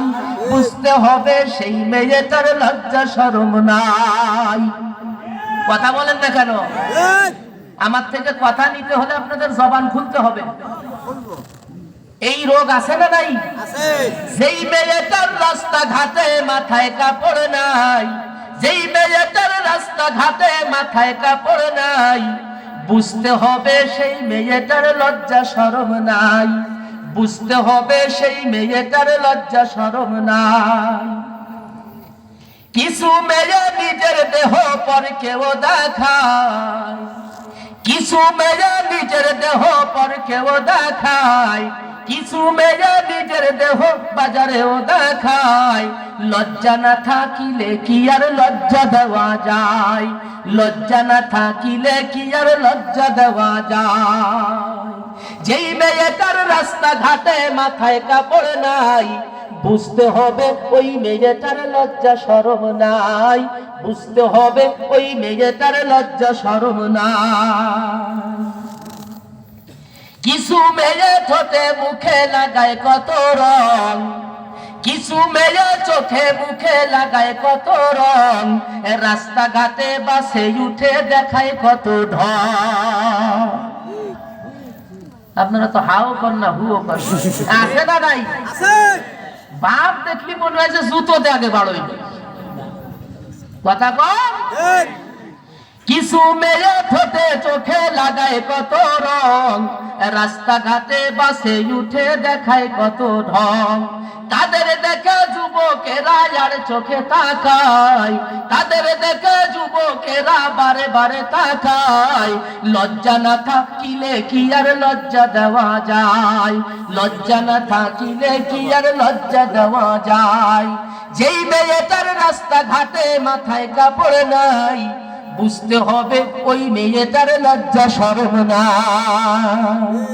নাই, বুঝতে হবে সেই মেয়েটার লজ্জা শরম নাই। কথা বলেন না কেন? আমার থেকে কথা নিতে হলে আপনাদের জবান খুলতে হবে। এই রোগ আছে না নাই? যেই মেয়েটার রাস্তাঘাটে মাথায় কাপড় নাই, যেই মেয়েটার রাস্তাঘাটে মাথায় কাপড় নাই, বুঝতে হবে সেই মেয়েটার লজ্জা শরম নাই, বুঝতে হবে সেই মেয়েটার লজ্জা শরম নাই। কিছু মেয়ে নিজের দেহ পর কেউ দেখায়, কিছু মেয়ে নিজের দেহ পর কেউ দেখায়, কিছু মেয়ে নিজের দেহ বাজারেও দেখায়। লজ্জা না থাকিলে কি আর লজ্জা দেওয়া যায়, লজ্জা না থাকিলে কি আর লজ্জা দেওয়া যায়। যেই মেয়েটার রাস্তাঘাটে মাথায় কাপড় নাই, বুঝতে হবে ওই মেয়েটার লজ্জা শরম নাই, বুঝতে হবে ওই মেয়েটার লজ্জা শরম নাই। কিছু মেয়ে ঠোঁটে মুখে লাগায় কত রং, কিছু মেয়ে চোখে মুখে লাগায় কত রং, রাস্তাঘাটে বাসে উঠে দেখায় কত ঢং। আপনারা তো হাও কর না হুও কর, আছে না নাই? বাপ দেখলি মনে হয় যে জুতো দিয়ে আগে বাড়ই কথা কম। কিছু মেয়ে ঠোঁটে চোখে লাগায় কত রং, রাস্তাঘাটে বাসে উঠে দেখায় কত ঢং। তাদের দেখে যুবকেরা আর চোখে তাকায়, তাদের দেখে যুবকেরা বারে বারে তাকায়। লজ্জা না থাকিলে কি আর লজ্জা দেওয়া যায়, লজ্জা না থাকিলে কি আর লজ্জা দেওয়া যায়। যেই মেয়েটার রাস্তাঘাটে মাথায় কাপড় নাই, বুঝতে হবে ওই মেয়েটার লজ্জা শরম নাই।